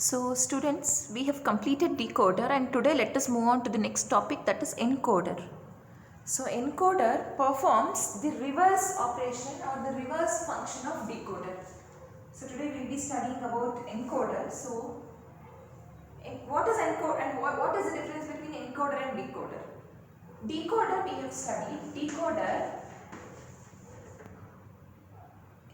So students, we have completed decoder and today let us move on to the next topic, that is encoder. So encoder performs the reverse operation or the reverse function of decoder. So today we will be studying about encoder. So what is encoder and what is the difference between encoder and decoder? Decoder we have studied.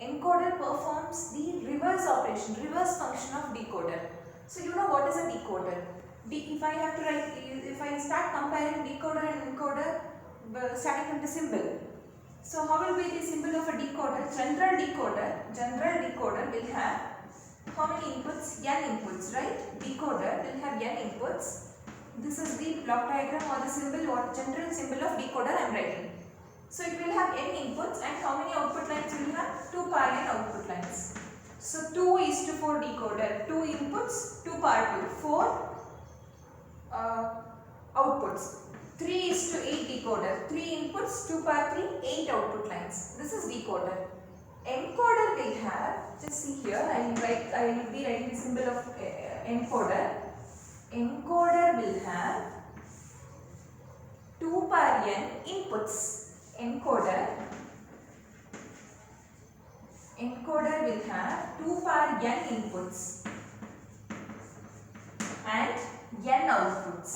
Encoder performs the reverse operation, reverse function of decoder. So you know what is a decoder? If I have to write, if I start comparing decoder and encoder, starting from the symbol. So how will be the symbol of a decoder? General decoder will have how many inputs? N inputs, right? Decoder will have N inputs. This is the block diagram or the symbol or general symbol of decoder I am writing. So it will have n inputs and how many output lines will have? 2 par n output lines. So 2:4 decoder, 2 inputs, 2 par 2, 4 outputs. 3:8 decoder, 3 inputs, 2 par 3, 8 output lines. This is decoder. Encoder will have, just see here, I will be writing the symbol of encoder. Encoder will have 2 par n inputs. Encoder will have 2 par n inputs and n outputs.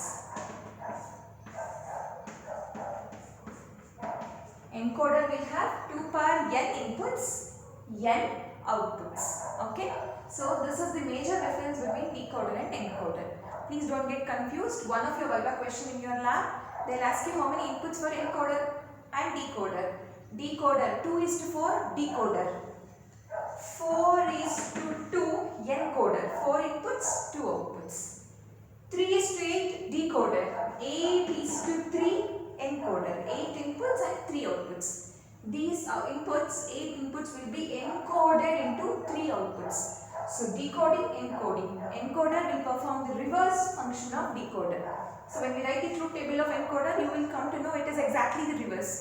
Encoder will have 2 par n inputs, n outputs. Okay. So this is the major difference between decoder and encoder. Please don't get confused. One of your Viva question in your lab, they'll ask you how many inputs for encoder and decoder. Decoder 2:4 decoder, 4:2 encoder, 4 inputs, 2 outputs. 3:8 decoder, 8:3 encoder, 8 inputs and 3 outputs. These inputs, 8 inputs will be encoded into 3 outputs. So decoding, encoding. Encoder will perform the reverse function of decoder. So when we write the truth table of encoder, you will come to know it is exactly the reverse.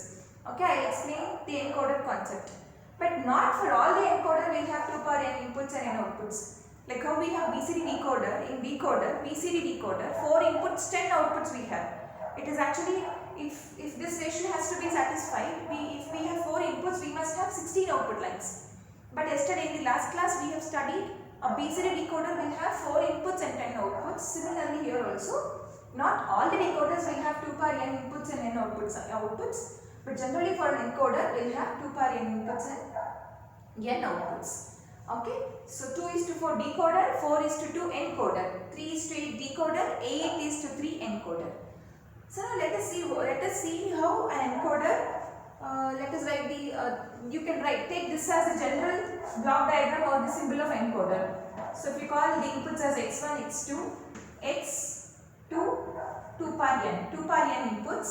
Okay, I will explain the encoder concept. But not for all the encoder we have 2 par n inputs and n outputs. Like how we have BCD decoder, in decoder, BCD decoder, 4 inputs, 10 outputs we have. It is actually, if this ratio has to be satisfied, if we have 4 inputs, we must have 16 output lines. But yesterday in the last class we have studied a BCD decoder will have 4 inputs and 10 outputs. Similarly here also, not all the decoders will have 2 par n inputs and n outputs, but generally for an encoder will have 2 par n inputs and n outputs. Okay, so 2:4 decoder, 4:2 encoder, 3:8 decoder, 8:3 encoder. So now let us see how an encoder. Let us write the. You can take this as a general block diagram or the symbol of encoder. So if you call the inputs as x1, x2, x2, 2 par n inputs,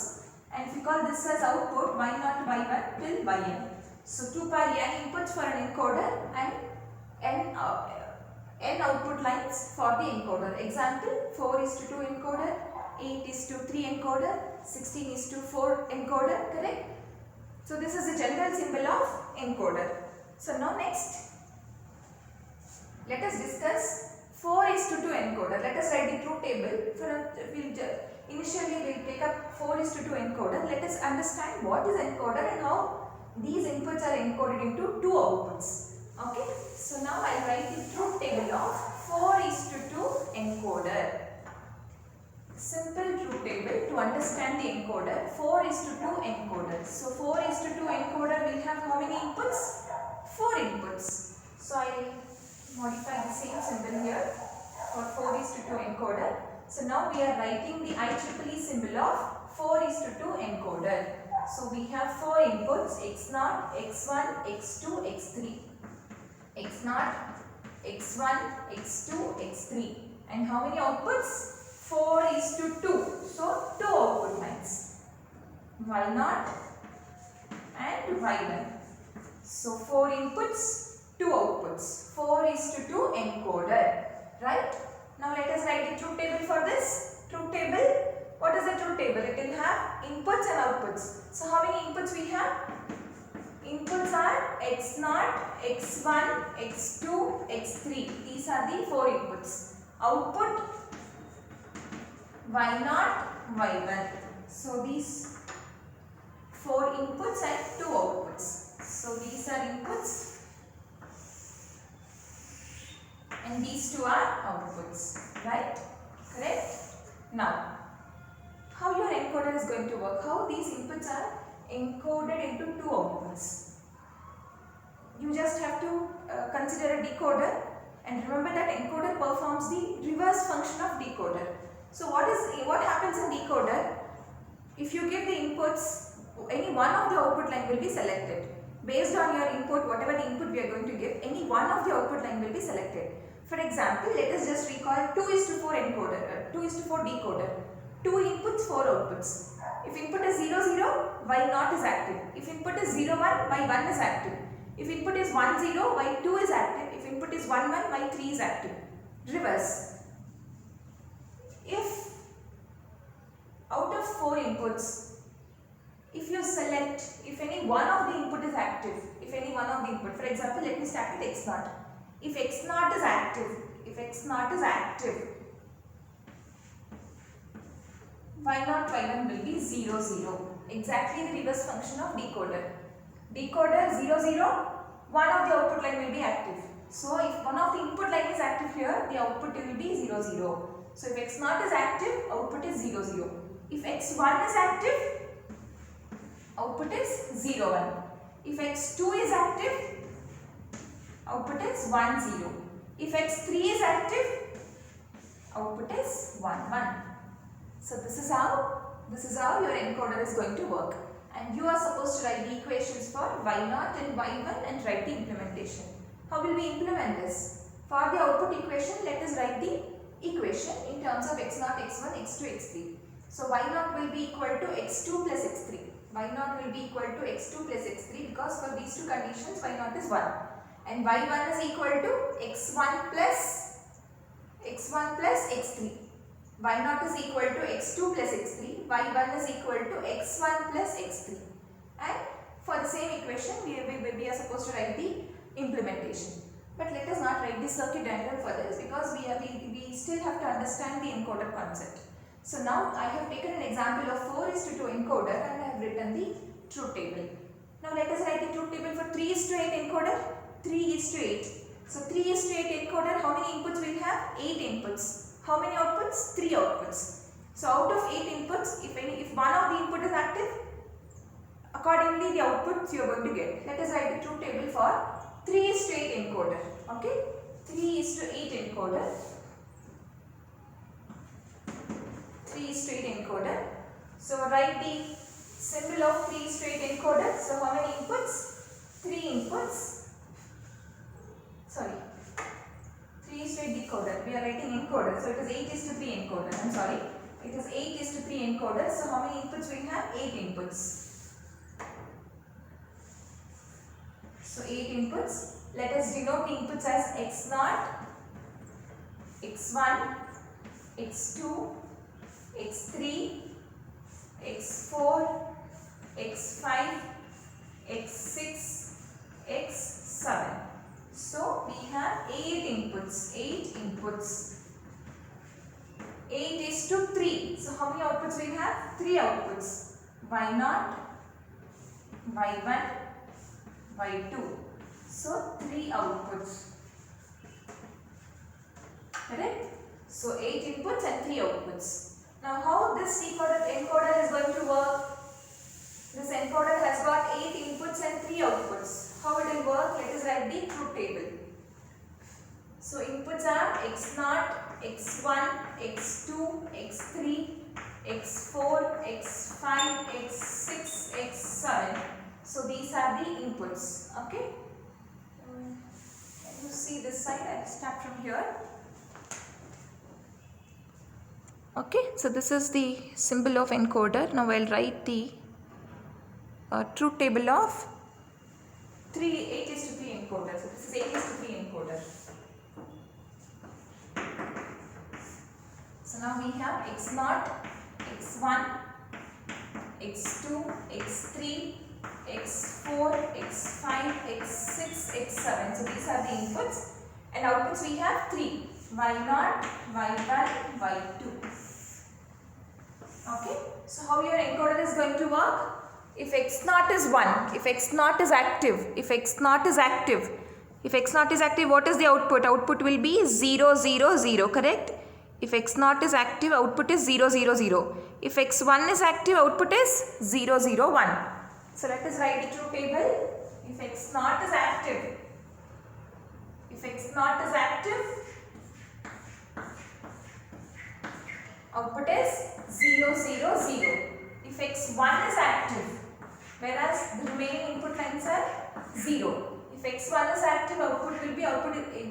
and if you call this as output y0 to y1 till yn. So 2 par n inputs for an encoder and n output lines for the encoder. Example: 4:2 encoder, 8:3 encoder, 16:4 encoder. Correct? So this is the general symbol of encoder. So now next, let us discuss 4:2 encoder. Let us write the truth table. Initially we will take up 4:2 encoder. Let us understand what is encoder and how these inputs are encoded into 2 outputs. Okay. So now I will write the truth table of 4:2 encoder. Simple truth table to understand the encoder. 4:2 encoder. So 4:2 encoder will have how many inputs? 4 inputs. So I will modify the same symbol here for 4:2 encoder. So now we are writing the IEEE symbol of 4:2 encoder. So we have 4 inputs: x0, x1, x2, x3. x0, x1, x2, x3. And how many outputs? 4:2. So 2 output lines, y0 and y1. So 4 inputs, 2 outputs. 4:2 encoder. Right? Now let us write the truth table for this. Truth table. What is the truth table? It will have inputs and outputs. So how many inputs we have? Inputs are x0, x1, x2, x3. These are the 4 inputs. output y0, y1. So these 4 inputs and 2 outputs. So these are inputs and these 2 are outputs, right? Correct? Now, how your encoder is going to work? How these inputs are encoded into 2 outputs? You just have to consider a decoder, and remember that encoder performs the reverse function of decoder. So what happens in decoder? If you give the inputs, any one of the output line will be selected. Based on your input, whatever the input we are going to give, any one of the output line will be selected. For example, let us just recall 2:4 encoder, 2:4 decoder. 2 inputs, 4 outputs. If input is 0, 0, y0 is active. If input is 0, 1, y1 is active. If input is 1, 0, y2 is active. If input is 1, 1, y3 is active. Reverse. If out of 4 inputs, if you select, if any one of the input is active, if any one of the input, for example, let me start with x0. If x0 is active, y0, y1 will be 0, 0. Exactly the reverse function of decoder. Decoder 0, 0, one of the output line will be active. So if one of the input line is active here, the output will be 0, 0. So if x0 is active, output is 0, 0. If x1 is active, output is 0, 1. If x2 is active, output is 1, 0. If x3 is active, output is 1, 1. So this is how your encoder is going to work. And you are supposed to write the equations for y0 and y1 and write the implementation. How will we implement this? For the output equation, let us write the equation in terms of x0, x1, x2, x3. So y0 will be equal to x2 plus x3. y0 will be equal to x2 plus x3 because for these two conditions y0 is 1. And y1 is equal to x1 plus x3. y0 is equal to x2 plus x3. y1 is equal to x1 plus x3. And for the same equation, we are supposed to write the implementation. But let us not write the circuit diagram for this because we still have to understand the encoder concept. So now I have taken an example of 4:2 encoder and I have written the truth table. Now let us write the truth table for 3:8 encoder. 3:8. So 3:8 encoder, how many inputs will have? 8 inputs. How many outputs? 3 outputs. So out of 8 inputs, if one of the input is active, accordingly the outputs you are going to get. Let us write the truth table for 3:8 encoder. Okay, 3:8 encoder. 3:8 encoder. So write the symbol of 3:8 encoder. So how many inputs? 3 inputs. Sorry, 3:8 decoder. We are writing encoder. So it is 8:3 encoder. I'm sorry. It is 8:3 encoder. So how many inputs we have? 8 inputs. So 8 inputs. Let us denote the inputs as x0, x1, x2, x3, x4, x5, x6, x7. So we have 8 inputs. 8:3. So how many outputs we have? 3 outputs. y0, y1, y2. So 3 outputs. Correct? So 8 inputs and 3 outputs. Now how this encoder is going to work? This encoder has got 8 inputs and 3 outputs. How it will work? Let us write the truth table. So inputs are x0, x1, x2, x3, x4, x5, x6, x7. So these are the inputs. Okay. Can you see this side? I will start from here. Okay, so this is the symbol of encoder. Now I will write the truth table of 8:3 encoder. So this is 8:3 encoder. So now we have x0, x1, x2, x3, x4, x5, x6, x7. So these are the inputs and outputs we have 3. y0, y1, y2. Okay, so how your encoder is going to work? If x0 is 1, if x0 is active, if x0 is active, what is the output? Output will be 0, 0, 0, correct? If x0 is active, output is 0, 0, 0. If x1 is active, output is 0, 0, 1. So let us write the truth table. If x0 is active, output is 0, 0, 0. If x1 is active, whereas the remaining input lines are 0. If x1 is active, output will be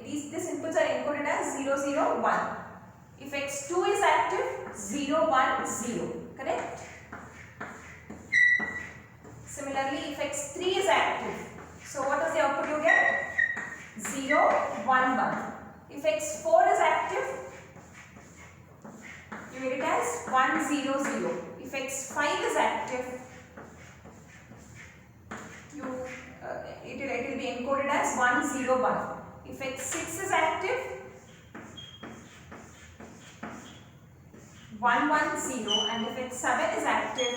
these inputs are encoded as 0, 0, 1. If x2 is active, 0, 1, 0. Correct? Similarly, if x3 is active, so what is the output you get? 0, 1, 1. If x4 is active, you get it as 1, 0, 0. If x5 is active, it will be encoded as 1, 0, 1. If x6 is active, 1, 1, 0, and if x7 is active,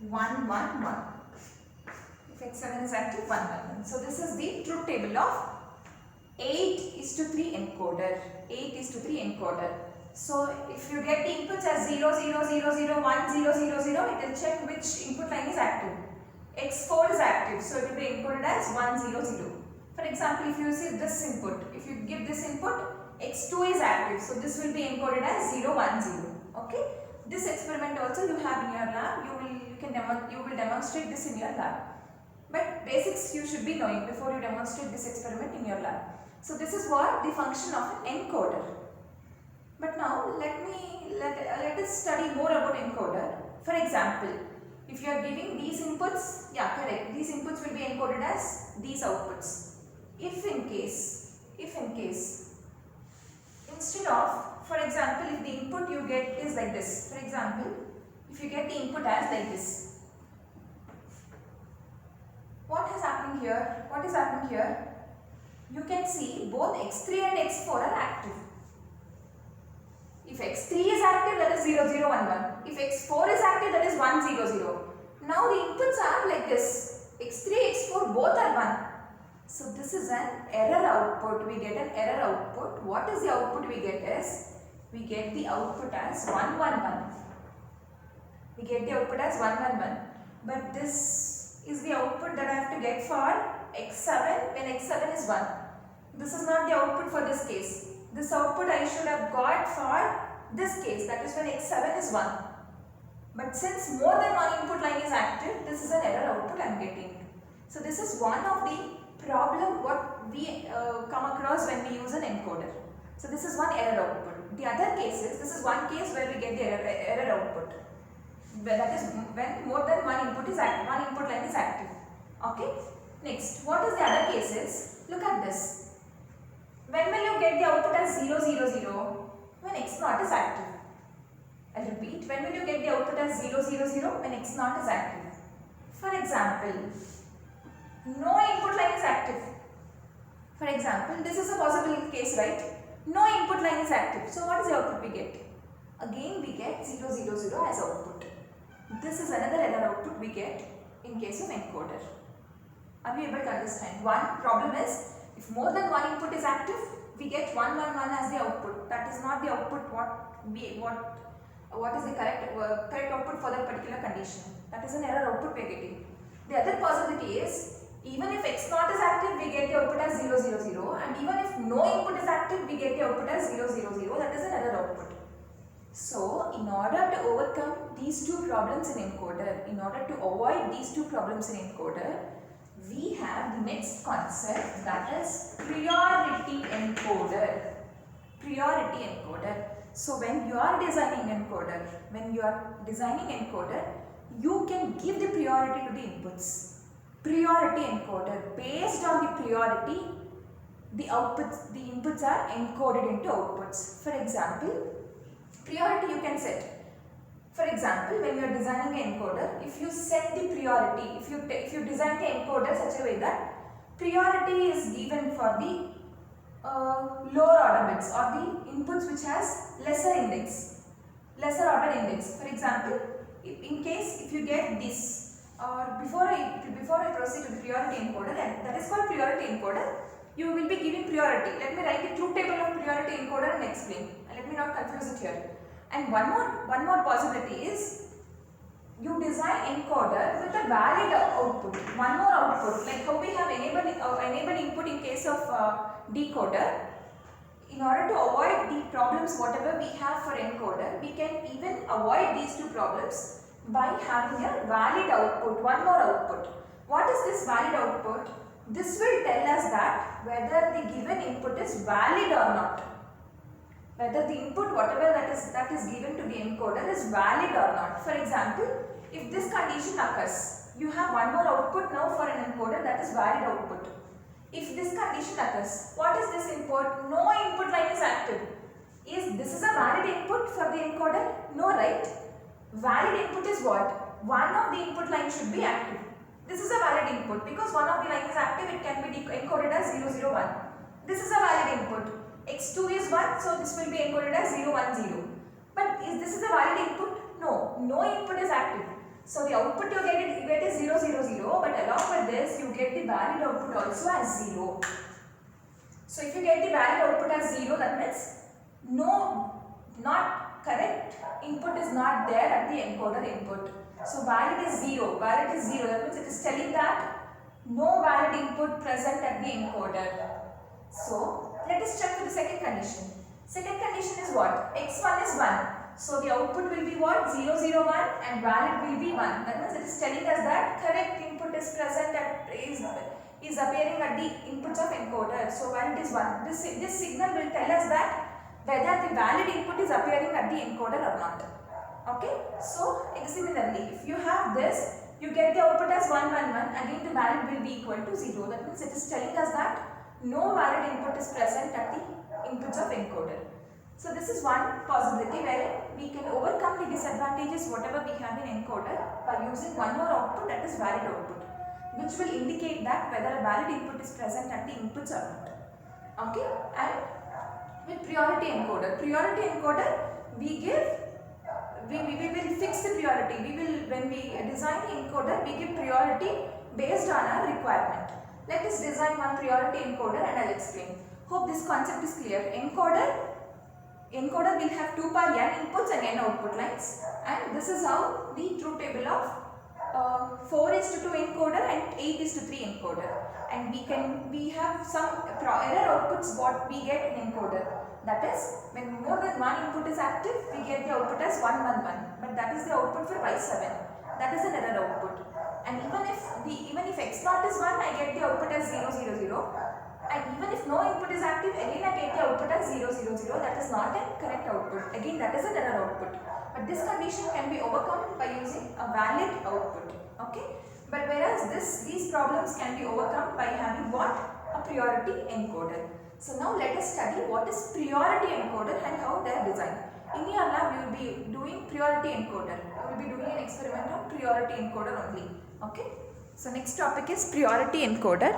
1, 1, 1. If x7 is active, 1, 1, 1. So this is the truth table of 8:3 encoder. 8:3 encoder. So if you get the inputs as 0, 0, 0, 0, 1, 0, 0, 0, it will check which input line is active. x4 is active, so it will be encoded as 1, 0, 0. For example, if you see this input, if you give this input, x2 is active, so this will be encoded as 0, 1, 0. Okay. This experiment also you have in your lab. You will demonstrate this in your lab. But basics you should be knowing before you demonstrate this experiment in your lab. So this is what the function of an encoder. But now let us study more about encoder. For example, if you are giving these inputs, yeah, correct. These inputs will be encoded as these outputs. If in case, instead of, for example, if the input you get is like this. For example, if you get the input as like this, what is happening here? You can see both x3 and x4 are active. If x3 is active, that is 0, 0, 1, 1. If x4 is active, that is 1, 0, 0. Now the inputs are like this. x3, x4 both are 1. So this is an error output. We get an error output. What is the output we get is, we get the output as 1, 1, 1. We get the output as 1, 1, 1. But this is the output that I have to get for x7 when x7 is 1. This is not the output for this case. This output I should have got for this case, that is when x7 is 1. But since more than one input line is active, this is an error output I am getting. So this is one of the problem what we come across when we use an encoder. So this is one error output. The other cases, this is one case where we get the error output. That is when more than one input is active, one input line is active. Okay. Next, what is the other cases? Look at this. When will you get the output as 0, 0, 0? When x0 is active. I'll repeat. When will you get the output as 0, 0, 0? When x0 is active. For example, no input line is active. For example, this is a possible case, right? No input line is active. So what is the output we get? Again we get 0, 0, 0 as output. This is another error output we get in case of encoder. Are we able to understand? One problem is, if more than one input is active, we get 1, 1, 1 as the output. That is not the output what is the correct output for that particular condition. That is an error output we are getting. The other possibility is, even if x0 is active, we get the output as 0, 0, 0, and even if no input is active, we get the output as 0, 0, 0. That is an error output. So, in order to overcome these two problems in encoder, in order to avoid these two problems in encoder, we have the next concept, that is priority encoder. Priority encoder. So when you are designing encoder, you can give the priority to the inputs. Priority encoder. Based on the priority, the inputs are encoded into outputs. For example, priority you can set. For example, when you are designing an encoder, if you set the priority, if you design the encoder such a way that priority is given for the lower order bits or the inputs which has lesser order index. For example, in case if you get this, or before I proceed to the priority encoder, that is called priority encoder, you will be giving priority. Let me write the truth table of priority encoder and explain. Let me not confuse it here. And one more possibility is you design encoder with a valid output. One more output, like how we have enable input in case of decoder. In order to avoid the problems whatever we have for encoder, we can even avoid these two problems by having a valid output, one more output. What is this valid output? This will tell us that whether the given input is valid or not. Whether the input whatever that is given to the encoder is valid or not. For example, if this condition occurs, you have one more output now for an encoder, that is valid output. If this condition occurs, what is this input? No input line is active. Is this a valid input for the encoder? No, right? Valid input is what? One of the input lines should be active. This is a valid input because one of the line is active, it can be encoded as 001. This is a valid input. X2 is 1, so this will be encoded as 010. But this is a valid input? No input is active. So the output you get is 000, but along with this you get the valid output also as 0. So if you get the valid output as 0, that means not correct input is not there at the encoder input. So valid is 0, that means it is telling that no valid input present at the encoder. So let us check for the second condition. Second condition is what? X1 is 1. So the output will be what? 001 and valid will be 1. That means it is telling us that correct input is present is appearing at the inputs of encoder. So valid is 1. This signal will tell us that whether the valid input is appearing at the encoder or not. Okay. So similarly, if you have this, you get the output as 111. Again the valid will be equal to 0. That means it is telling us that no valid input is present at the inputs of encoder. So this is one possibility where we can overcome the disadvantages whatever we have in encoder by using one more output, that is valid output, which will indicate that whether a valid input is present at the inputs or not. Okay, and with priority encoder we will fix the priority. When we design the encoder, we give priority based on our requirement. Let us design one priority encoder and I will explain. Hope this concept is clear. Encoder will have 2 power n inputs and n output lines, and this is how the truth table of 4:2 encoder and 8:3 encoder, and we have some error outputs what we get in encoder. That is, when more than one input is active, we get the output as 111, but that is the output for Y7. That is an error output. And even if x0 is 1, I get the output as 000. And even if no input is active, again I get the output as 000. That is not a correct output. Again, that is an error output. But this condition can be overcome by using a valid output. Okay. But whereas these problems can be overcome by having what? A priority encoder. So now let us study what is priority encoder and how they are designed. In your lab, you will be doing priority encoder. You will be doing an experiment on priority encoder only. Okay. So next topic is priority encoder.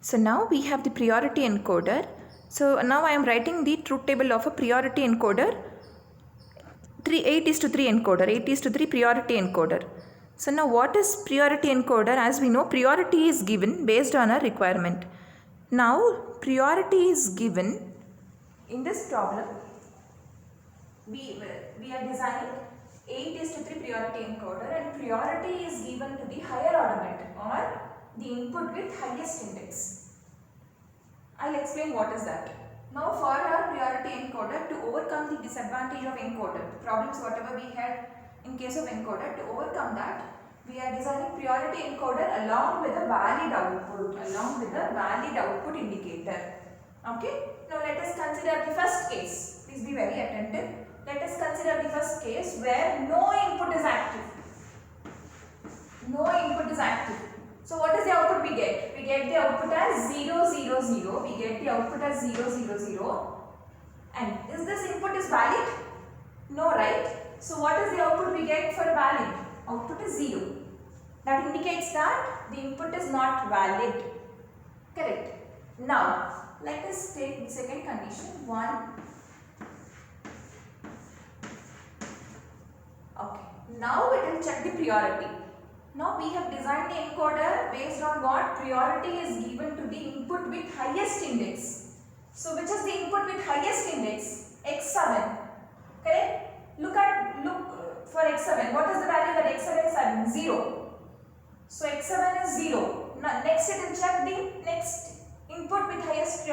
So now we have the priority encoder. So now I am writing the truth table of a priority encoder. 8:3 encoder. 8:3 priority encoder. So now what is priority encoder? As we know, priority is given based on a requirement. Now priority is given in this problem. We are designing 8:3 priority encoder, and priority is given to the higher order bit or the input with highest index. I'll explain what is that. Now for our priority encoder, to overcome the disadvantage of encoder, problems whatever we had in case of encoder, to overcome that, we are designing priority encoder along with a valid output, indicator. Okay. Now let us consider the first case. Please be very attentive. Let us consider the first case where no input is active. No input is active. So what is the output we get? We get the output as 000. We get the output as 000. And is this input is valid? No, right? So what is the output we get for valid? Output is 0. That indicates that the input is not valid. Correct. Now, let us take the second condition. 1. Okay. Now it will check the priority. Now we have designed the encoder based on what? Priority is given to the input with highest index. So which is the input with highest index? X7. Correct? Look for X7. What is the value that X7 is having? 0. So X7 is 0. Now next it will check the next input with highest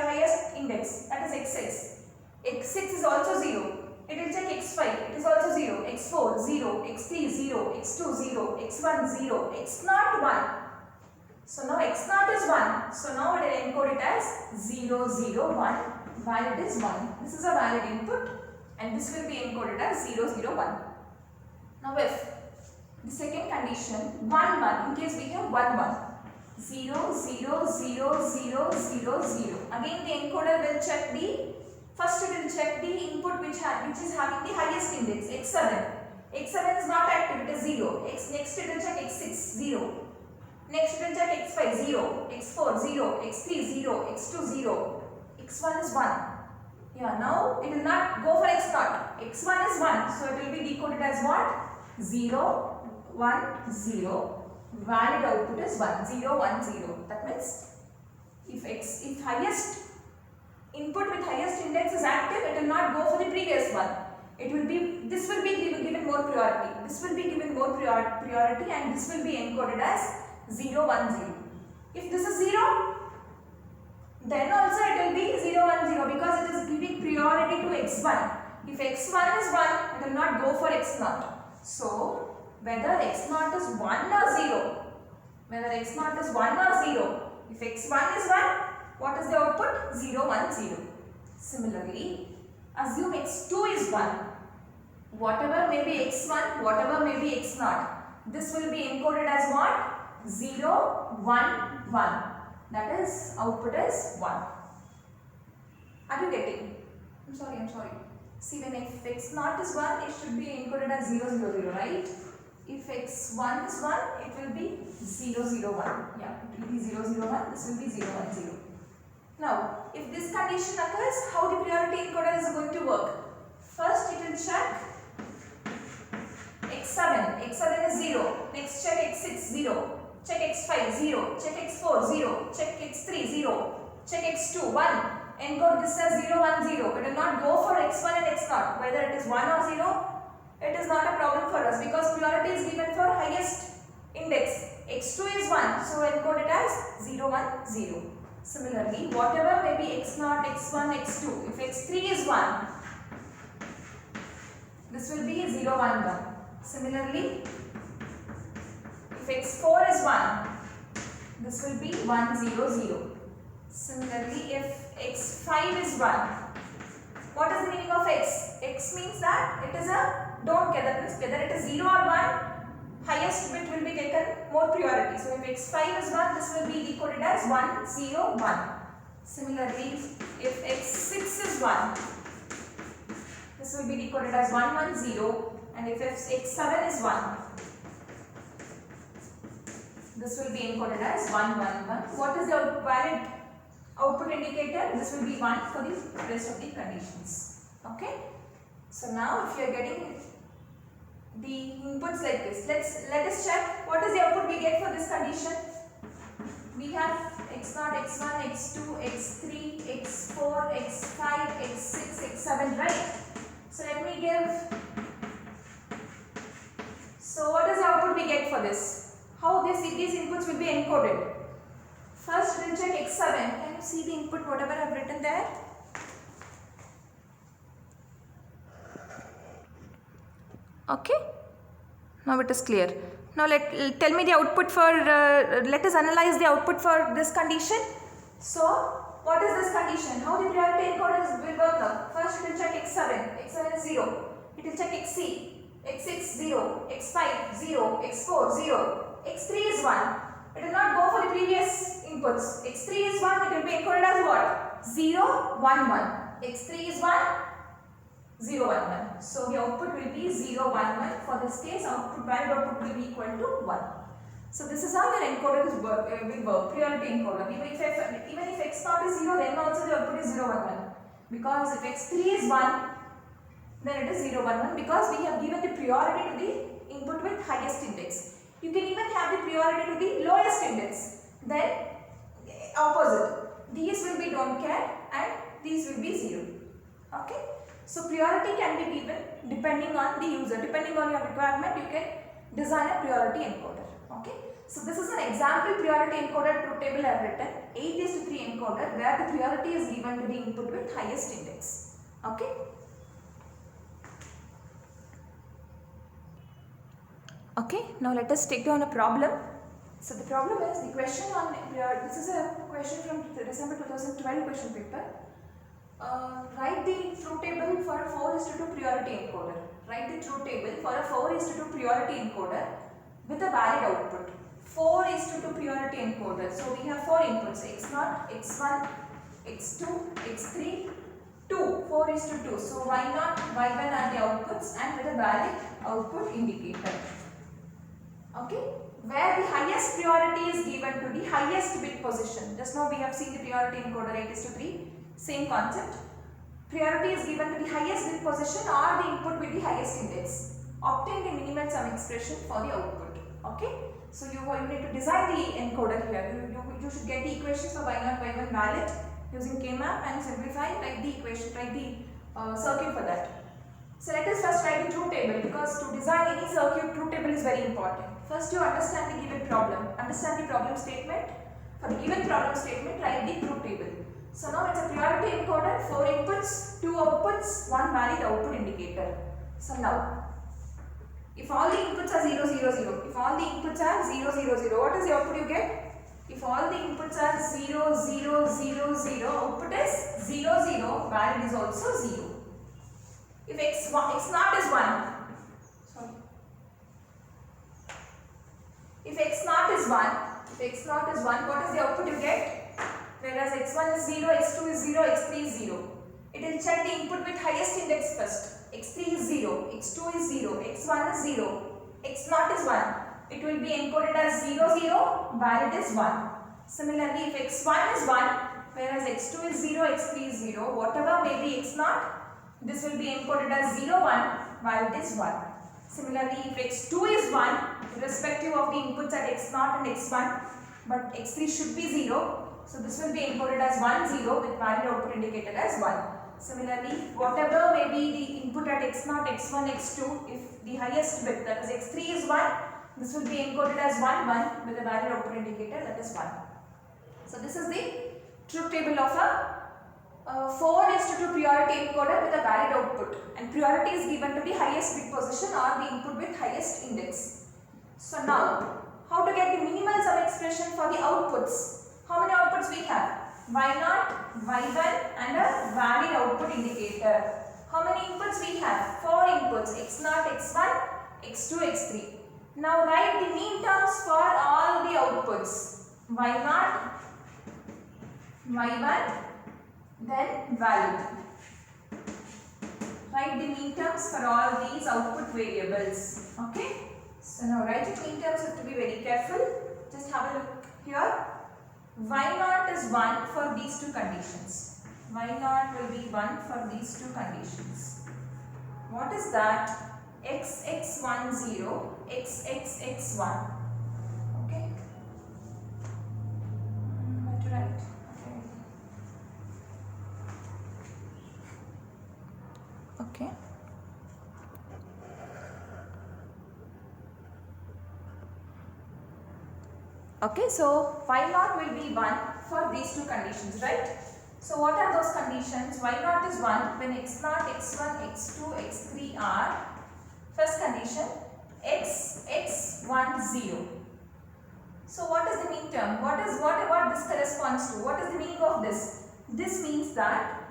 index, that is X6. X6 is also 0. It will check X5, it is also 0, X4 0, X3 0, X2 0, X1 0, X0 1. So now X0 is 1. So now it will encode it as 0 0 1. Valid is 1. This is a valid input and this will be encoded as 0 0 1. Now if the second condition 1 1, in case we have 1 1. 0 0 0 0 0 0. Again the encoder will check the first it will check the input which is having the highest index X7. X7 is not active, it is 0. Next it will check X6 0. Next it will check X5 0, X4 0, X3 0, X2 0, X1 is 1. Yeah, now it will not go for X0. X1 is 1, so it will be decoded as what? 0 1 0. Valid output is 1 0 1 0. That means if highest input with highest index is active, it will not go for the previous one. This will be given more priority. This will be given more priority and this will be encoded as 0 1 0. If this is 0, then also it will be 0 1 0 because it is giving priority to X1. If X1 is 1, it will not go for X0. So whether X0 is 1 or 0, if X1 is 1, what is the output? 0 1 0. Similarly, assume X2 is 1. Whatever may be X1, whatever may be X0, this will be encoded as what? 0 1 1. That is, output is 1. Are you getting? I'm sorry. See, when if X0 is 1, it should be encoded as 0 0 0, right? If X1 is 1, it will be 0 0 1. Yeah, it will be 0 0 1. This will be 0 1 0. Now, if this condition occurs, how the priority encoder is going to work? First, it will check X7. X7 is 0. Next, check X6 0. Check X5 0. Check X4 0. Check X3 0. Check X2 1. Encode this as 0 1 0. It will not go for X1 and X0. Whether it is 1 or 0, it is not a problem for us because priority is given for highest index. X2 is 1, so encode it as 0 1 0. Similarly, whatever may be X0, X1, X2, if X3 is 1, this will be 0 1 1. Similarly, if X4 is 1, this will be 1 0 0. Similarly, if X5 is 1, what is the meaning of X? X means that it is a don't care, that means whether it is 0 or 1, highest bit will be taken more priority. So if X5 is 1, this will be decoded as 1 0 1. Similarly, if X6 is 1, this will be decoded as 1 1 0, and if X7 is 1, this will be encoded as 1 1 1. What is the valid output indicator? This will be 1 for the rest of the conditions. Okay. So now if you are getting the inputs like this, let us check what is the output we get for this condition. We have X0, X1, X2, X3, X4, X5, X6, X7, right? So let me give. So what is the output we get for this? How these inputs will be encoded? First we will check X7. Can you see the input whatever I have written there? Okay. Now it is clear. Now tell me the output for, let us analyze the output for this condition. So what is this condition? How the priority encoder will work now? First it will check X7. X7 is 0. It will check Xc. X6 0. X5 0. X4 0. X3 is 1. It will not go for the previous inputs. X3 is 1. It will be encoded as what? 0 1 1. X3 is 1. 0 1 1. So the output will be 0 1 1. For this case, valid output will be equal to 1. So this is how your encoder will work, priority encoder. Even if x naught is 0, then also the output is 0, 1, 1. Because if x3 is 1, then it is 0, 1, 1, because we have given the priority to the input with highest index. You can even have the priority to the lowest index. Then opposite. These will be don't care and these will be 0. Okay. So priority can be given depending on the user. Depending on your requirement, you can design a priority encoder. Okay. So this is an example priority encoder truth table I have written. 8:3 encoder where the priority is given to the input with highest index. Okay. Okay, now let us take down a problem. So the problem is the question on this is a question from December 2012 question paper. Write the truth table for a 4:2 priority encoder. Write the truth table for a 4:2 priority encoder with a valid output. 4:2 priority encoder. So we have 4 inputs: x0, x1, x2, x3, 2. 4:2. So y0, y1 are the outputs and with a valid output indicator. Okay, where the highest priority is given to the highest bit position. Just now we have seen the priority encoder 8:3, same concept. Priority is given to the highest bit position or the input with the highest index. Obtain the minimal sum expression for the output. Okay, so you need to design the encoder here. You should get the equations for y0, y1 valid using K-map and simplify, write the equation, write the circuit for that. So let us first write the truth table, because to design any circuit, truth table is very important. First you understand the given problem, understand the problem statement. For the given problem statement, write the truth table. So now it's a priority encoder, 4 inputs, 2 outputs, 1 valid output indicator. So now, if all the inputs are 0, 0, 0, if all the inputs are 0, 0, 0, what is the output you get? If all the inputs are 0, 0, 0, 0, output is 0, 0, valid is also 0. If x naught is 1, sorry. If x naught is 1, what is the output you get? Whereas x1 is 0, x2 is 0, x3 is 0. It will check the input with highest index first. x3 is 0, x2 is 0, x1 is 0, x0 is 1. It will be encoded as 0, 0, valid is 1. Similarly, if x1 is 1, whereas x2 is 0, x3 is 0, whatever may be x0, this will be encoded as 0, 1, valid is 1. Similarly, if x2 is 1, irrespective of the inputs at x0 and x1, but x3 should be 0, so this will be encoded as 1, 0 with valid output indicated as 1. Similarly, whatever may be the input at x0, x1, x2, if the highest bit, that is x3 is 1, this will be encoded as 1, 1 with a valid output indicator, that is 1. So this is the truth table of a 4:2 priority encoder with a valid output, and priority is given to the highest bit position or the input with highest index. So now, how to get the minimal sum expression for the outputs? How many outputs we have? y0, y1 and a valid output indicator. How many inputs we have? 4 inputs, x0, x1, x2, x3. Now write the mean terms for all the outputs. y0, y1, then valid. Write the mean terms for all these output variables. Okay. So now writing mean terms, you have to be very careful. Just have a look here. y0 is 1 for these two conditions. y0 will be 1 for these two conditions. What is that? xx10, xxx1. Okay. What to write? Okay. Okay, so y0 will be 1 for these two conditions, right? So what are those conditions? y0 is 1 when x0, x1, x2, x3 are, first condition, xx10. So what is the mean term? What this corresponds to? What is the meaning of this? This means that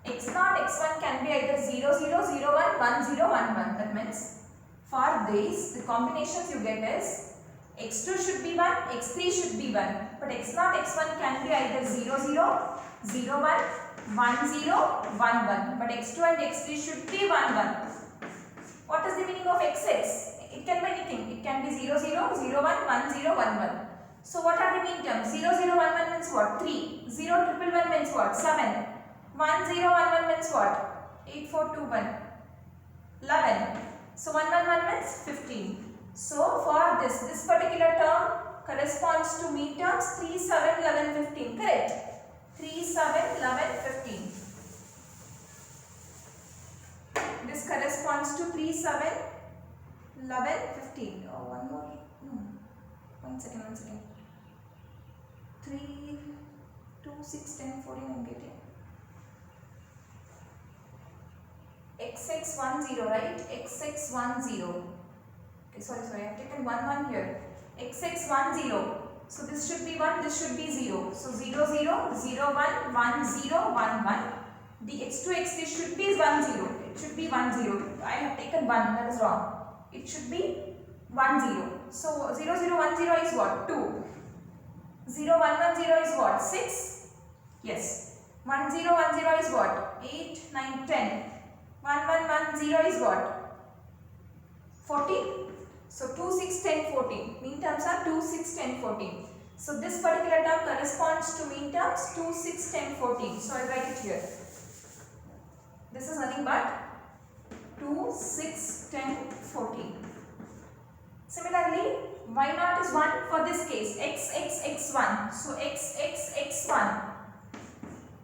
x0, x1 can be either 0, 0, 0, 1, 1, 0, 1, 1. That means for these, the combinations you get is x2 should be 1, x3 should be 1. But x0, x1 can be either 0, 0, 0, 1, 1, 0, 1, 1. But x2 and x3 should be 1, 1. What is the meaning of xx? It can be anything. It can be 0, 0, 0, 1, 1, 0, 1, 1. So what are the mean terms? 0, 0, 1, 1 means what? 3. 0, 1, 1, 1 means what? 7. 1, 0, 1, 1 means what? 8, 4, 2, 1. 11. So 1, 1, 1 means 15. So for this particular term corresponds to mean terms 3, 7, 11, 15. Correct? 3, 7, 11, 15. This corresponds to 3, 7, 11, 15. Oh, one more. No. 1 second, 1 second. 3, 2, 6, 10, 14 I am getting. XX10, right? XX10. Okay, sorry, I have taken 1, 1 here. XX10. So this should be 1, this should be 0. So 0, 0, 0, 1, 1, 0, 1, 1. The x2, x3 should be 1, 0. It should be 1, 0. I have taken 1, that is wrong. It should be 1, 0. So 0, 0, 1, 0 is what? 2. 0, 1, 1, 0 is what? 6. Yes. 1, 0, 1, 0 is what? 8, 9, 10. 1, 1, 1, 0 is what? 14. So 2, 6, 10, 14. Mean terms are 2, 6, 10, 14. So this particular term corresponds to mean terms 2, 6, 10, 14. So I will write it here. This is nothing but 2, 6, 10, 14. Similarly, y0 is 1 for this case. X, x, x1. So x, x, x1.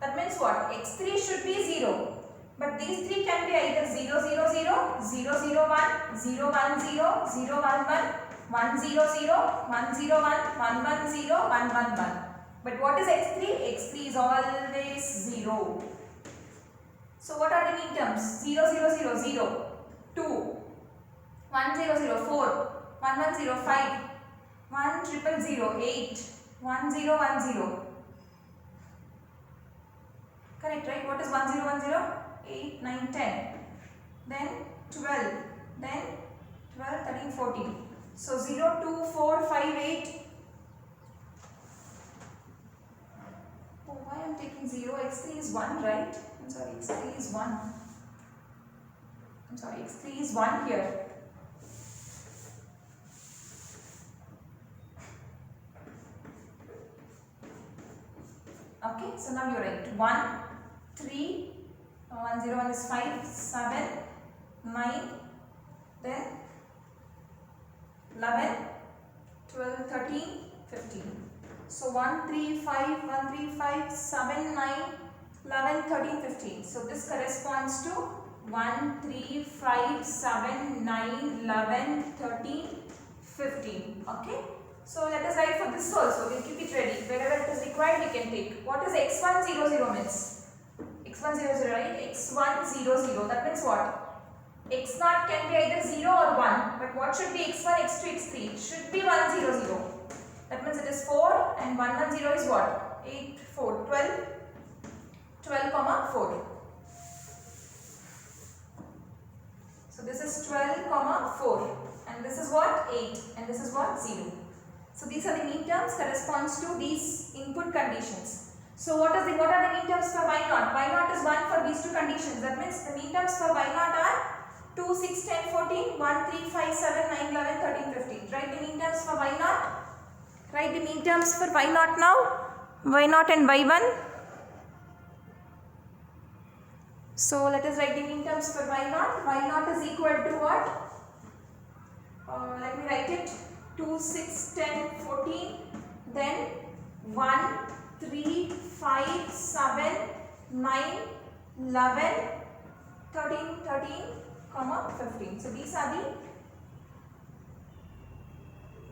That means what? x3 should be 0. But these three can be either 0, 0, 0, 0, 0, 1, 0, 1, 0, 0, 1, 1, 1, 0, 0, 1, 0, 1, 1, 1, 0, 1, 1, 1. But what is x3? x3 is always 0. So what are the mean terms? 0, 0, 0, 0, 2, 1, 0, 0, 4, 1, 1, 0, 5, 1, 0, 0, 8, 1, 0, 1, 0. Correct, right? What is 1, 0, 1, 0? 8, 9, 10. Then 12. Then 12, 13, 14. So 0, 2, 4, 5, 8. Oh, why I am taking 0? x3 is 1, right? I'm sorry, x3 is 1. I'm sorry, x3 is 1 here. Okay, so now you write 1, 3, 1, 0, 1 is 5, 7, 9, then 11, 12, 13, 15. So 1, 3, 5, 1, 3, 5, 7, 9, 11, 13, 15. So this corresponds to 1, 3, 5, 7, 9, 11, 13, 15. Okay. So let us write for this also. We'll keep it ready. Wherever it is required, we can take. What is x100 means? x100, right? x100. That means what? x0 can be either 0 or 1. But what should be x1, x2, x3? It should be 100. That means it is 4 and 110 is what? 8, 4, 12. 12, 4. So this is 12, 4. And this is what? 8. And this is what? 0. So these are the mean terms corresponds to these input conditions. So what are the mean terms for y0? Y0 is 1 for these two conditions. That means the mean terms for y0 are 2, 6, 10, 14, 1, 3, 5, 7, 9, 11, 13, 15. Write the mean terms for y0. Write the mean terms for y0 now. y0 and y1. So let us write the mean terms for y0. y0 is equal to what? Let me write it. 2, 6, 10, 14, then 1, 3, 5, 7, 9, 11, 13, 15. So these are the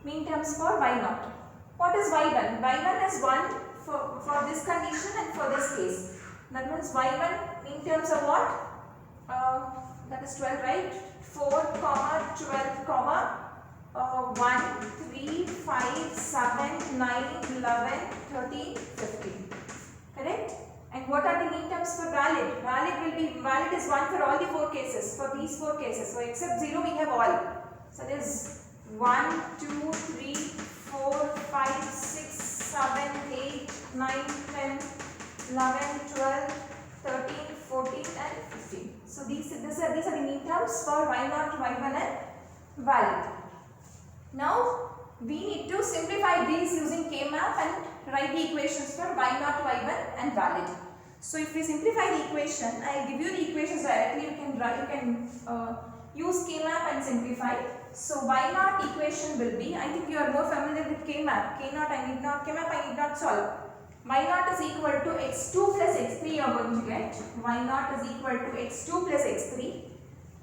mean terms for y0. What is y1? y1 is 1 for this condition and for this case. That means y1 mean terms are what? That is 12, right? 4, 12, 1, 3, 5, 7, 9, 11, 13, 15. Correct? And what are the mean terms for valid? Valid is 1 for all the 4 cases, for these 4 cases. So except 0 we have all. So there is 1, 2, 3, 4, 5, 6, 7, 8, 9, 10, 11, 12, 13, 14 and 15. So these are the mean terms for y0, y1 and valid. Now we need to simplify these using K-map and write the equations for y0, y1 and valid. So if we simplify the equation, I will give you the equations directly. You can use K-map and simplify. So y0 equation will be, I think you are more familiar with K-map. K-map I need not solve. Y0 is equal to x2 plus x3 you are going to get. Y0 is equal to x2 plus x3.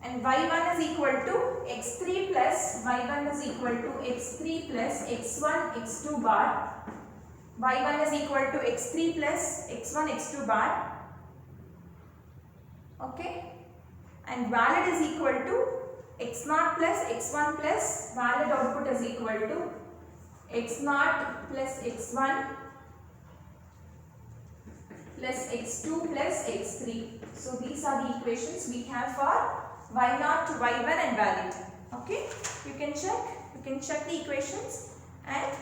And y1 is equal to x3 plus y1 is equal to x3 plus x1 x2 bar. Y1 is equal to x3 plus x1 x2 bar. Okay. And valid is equal to x0 plus x1 plus valid output is equal to x0 plus x1 plus x2 plus x3. So these are the equations we have for y0 to y1 and valid. Okay, you can check the equations, and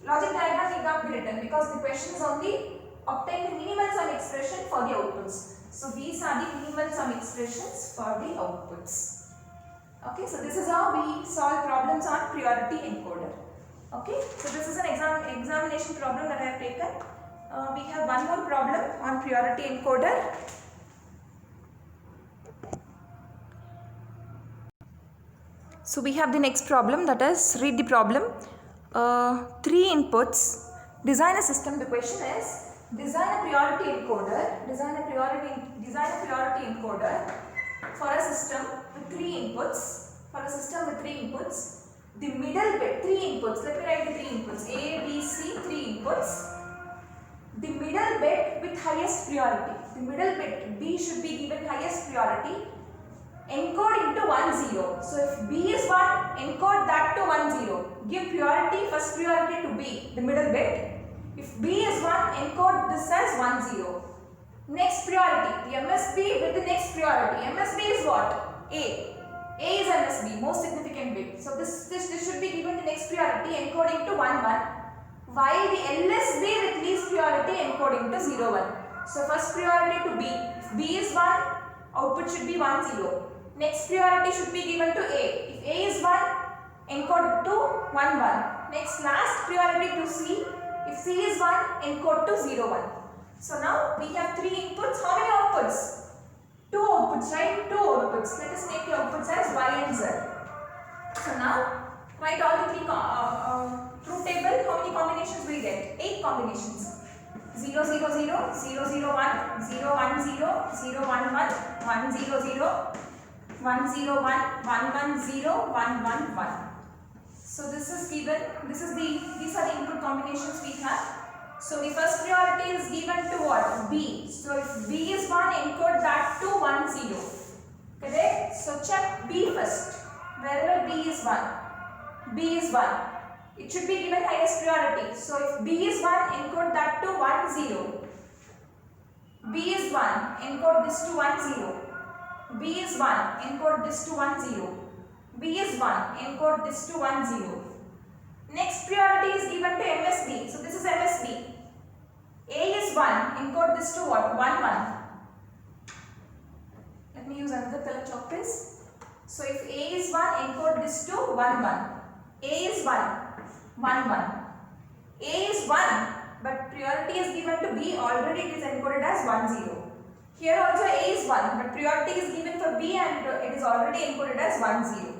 logic diagram need not be written because the question is only obtain the minimal sum expression for the outputs. So these are the minimal sum expressions for the outputs. Okay, so this is how we solve problems on priority encoder. Okay, so this is an examination problem that I have taken. We have one more problem on priority encoder. So we have the next problem, that is, read the problem. 3 inputs, design a system. The question is, design a priority encoder for a system with 3 inputs. The middle bit, 3 inputs, let me write the 3 inputs, A, B, C, 3 inputs. The middle bit with highest priority, the middle bit B should be given highest priority, encode into 1 0. So if B is 1, encode that to 1 0. Give first priority to B, the middle bit. If B is 1, encode this as 1 0. Next priority, the MSB with the next priority. MSB is what? A. A is MSB, most significant bit. So this should be given the next priority, encoding to 1 1. While the LSB with least priority, encoding to 0 1. So first priority to B. If B is 1, output should be 1 0. Next priority should be given to A. If A is 1, encode to 1 1. Next last priority to C. If C is 1, encode to 0 1. So now we have 3 inputs. How many outputs? 2 outputs, right? 2 outputs. Let us take the outputs as Y and Z. So now write all the 3 truth table. How many combinations we get? 8 combinations. 0 0 0, 0 0 1, 0 1 0, 0 1 1, 1 0 0, 1 0 1, 1 1 0, 1 1 1. So this is given. These are the input combinations we have. So the first priority is given to what? B. So if B is 1, encode that to 1 0. Correct? So check B first. Wherever B is 1. B is 1. It should be given highest priority. So if B is 1, encode that to 1 0. B is 1, encode this to 1 0. B is 1, encode this to 1 0. B is 1, encode this to 1 0. Next priority is given to MSB. So this is MSB. A is 1, encode this to what? 1 1. Let me use another color chalk piece. So if A is 1, encode this to 1 1. A is 1, 1 1. A is 1, but priority is given to B. Already it is encoded as 1 0. Here also A is 1, but priority is given for B and it is already encoded as 1 0.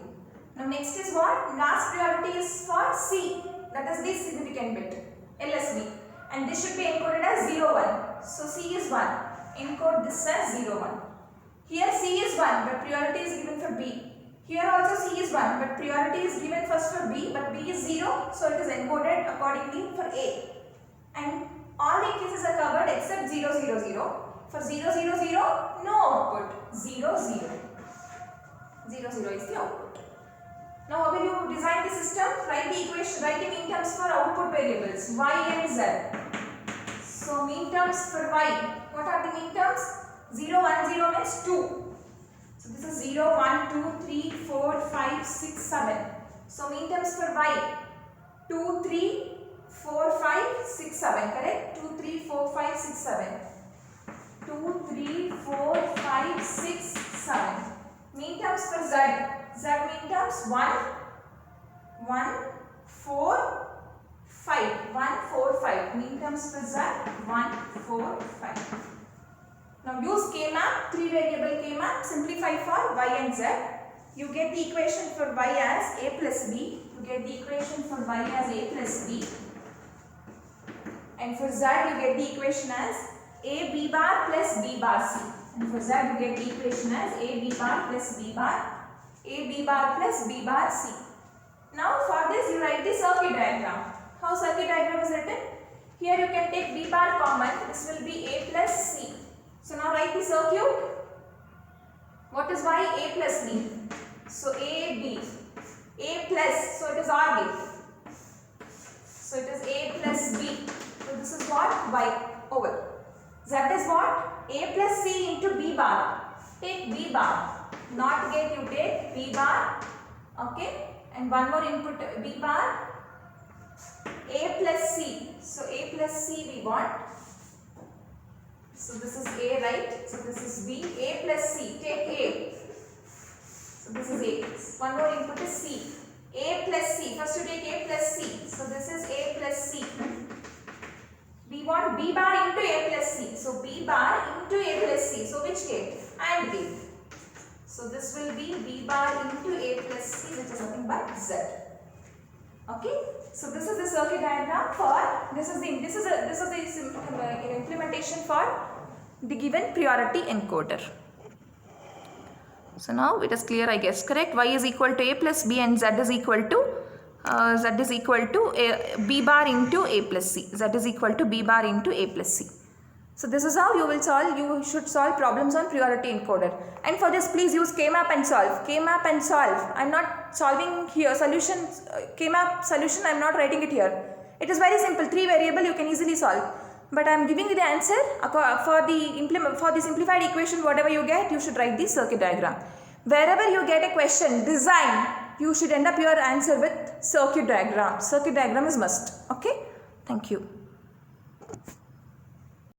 Now next is what? Last priority is for C, that is the significant bit, LSB, and this should be encoded as 0 1. So C is 1, encode this as 0 1. Here C is 1, but priority is given for B. Here also C is 1, but priority is given first for B, but B is 0, so it is encoded accordingly for A. And all the cases are covered except 0 0 0. For 0 0 0, no output, 0 0. 0 0 is the output. Now how will you design the system? Write the equation, write the mean terms for output variables Y and Z. So mean terms for Y, what are the mean terms? 0 1 0 means 2. So this is 0 1 2 3 4 5 6 7. So mean terms for Y 2 3 4 5 6 7, correct? 2 3 4 5 6 7. 2 3 4 5 6 7. Mean terms for Z. Z mean terms 1, 1, 4, 5. 1, 4, 5. Mean terms for Z 1, 4, 5. Now use K-map, 3 variable K-map, simplify for Y and Z. You get the equation for Y as A plus B. You get the equation for Y as A plus B. And for Z you get the equation as A B bar plus B bar C. And for Z you get the equation as A B bar plus B bar, A B bar plus B bar C. Now for this you write the circuit diagram. How circuit diagram is written? Here you can take B bar common. This will be A plus C. So now write the circuit. What is Y? A plus B. So A B. A plus. So it is OR gate. So it is A plus B. So this is what? Y over. Z is what? A plus C into B bar. Take B bar. Not gate, you take B bar. Okay. And one more input B bar. A plus C. So A plus C we want. So this is A, right? So this is B. A plus C. Take A. So this is A. One more input is C. A plus C. First you take A plus C. So this is A plus C. We want B bar into A plus C. So B bar into A plus C. So which gate? AND gate. So this will be B bar into A plus C, which is nothing but Z. Okay. So this is the circuit diagram for this is the implementation for the given priority encoder. So now it is clear, I guess, correct? Y is equal to A plus B and Z is equal to B bar into A plus C. Z is equal to B bar into A plus C. So this is how you should solve problems on priority encoder. And for this, please use K-map and solve. K-map and solve. I am not solving here solutions. K-map solution, I am not writing it here. It is very simple. 3 variable you can easily solve. But I am giving you the answer for the simplified equation. Whatever you get, you should write the circuit diagram. Wherever you get a question, design, you should end up your answer with circuit diagram. Circuit diagram is must. Okay. Thank you.